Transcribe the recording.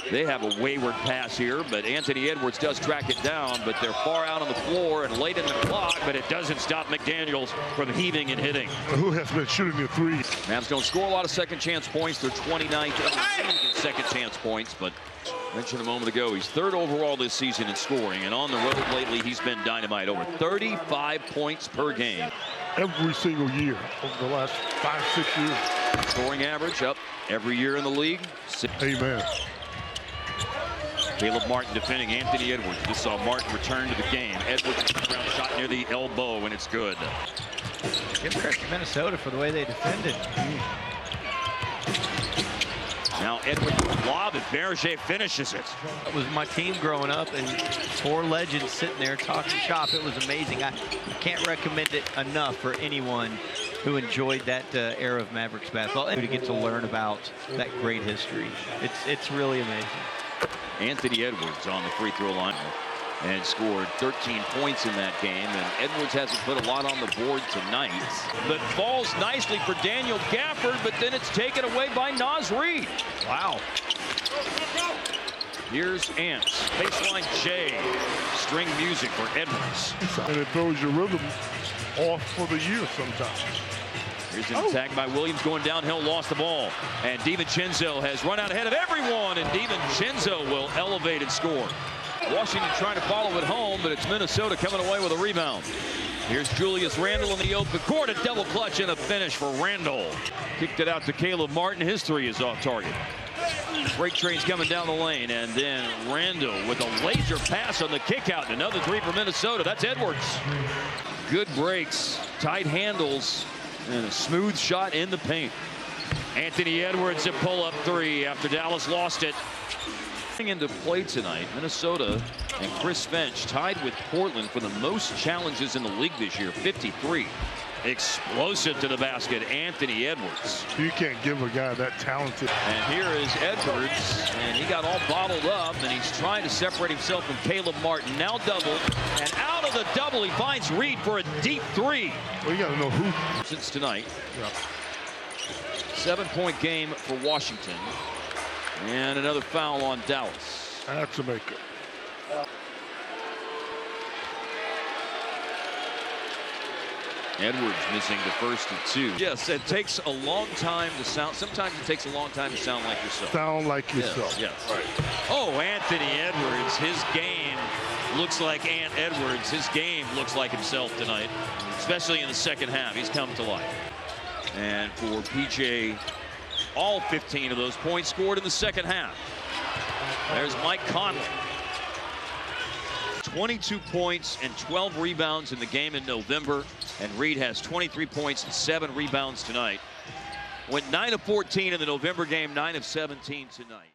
They have a wayward pass here, but Anthony Edwards does track it down, but they're far out on the floor and late in the clock, but it doesn't stop McDaniels from heaving and hitting. Who has been shooting the three? Mavs don't score a lot of second chance points. They're 29th in the league in second chance points, but mentioned a moment ago, he's third overall this season in scoring, and on the road lately, he's been dynamite. Over 35 points per game. Every single year over the last 5-6 years. Scoring average up every year in the league. Amen. Caleb Martin defending Anthony Edwards. Just saw Martin return to the game. Edwards around shot near the elbow, and it's good. Give credit to Minnesota for the way they defended. Now Edwards lob and Berger finishes it. That was my team growing up, and 4 legends sitting there talking shop. It was amazing. I can't recommend it enough for anyone who enjoyed that era of Mavericks basketball and to get to learn about that great history. It's really amazing. Anthony Edwards on the free throw line and scored 13 points in that game, and Edwards hasn't put a lot on the board tonight. But falls nicely for Daniel Gafford, but then it's taken away by Naz Reid. Wow. Here's Ants. Baseline J. String music for Edwards. And it throws your rhythm off for the year sometimes. Here's an attack by Williams going downhill, lost the ball. And DiVincenzo has run out ahead of everyone, and DiVincenzo will elevate and score. Washington trying to follow it home, but it's Minnesota coming away with a rebound. Here's Julius Randle in the open court, a double clutch and a finish for Randle. Kicked it out to Caleb Martin. His three is off target. Freight train's coming down the lane, and then Randle with a laser pass on the kick out. Another three for Minnesota. That's Edwards. Good breaks, tight handles, and a smooth shot in the paint. Anthony Edwards a pull-up three after Dallas lost it. Into play tonight, Minnesota and Chris Finch tied with Portland for the most challenges in the league this year, 53. Explosive to the basket, Anthony Edwards. You can't give a guy that talented. And here is Edwards, and he got all bottled up, and he's trying to separate himself from Caleb Martin. Now double, and out of the double, he finds Reid for a deep three. Well, you got to know who. Since tonight, Yeah. 7-point game for Washington. And another foul on Dallas. That's a maker. Edwards missing the first of 2. Yes, it takes a long time to sound. Sometimes it takes a long time to sound like yourself. Sound like yourself. Yes. Right. Oh, Anthony Edwards. His game looks like Ant Edwards. His game looks like himself tonight, especially in the second half. He's come to life. And for PJ, all 15 of those points scored in the second half. There's Mike Conley. 22 points and 12 rebounds in the game in November. And Reid has 23 points and 7 rebounds tonight. Went 9 of 14 in the November game, 9 of 17 tonight.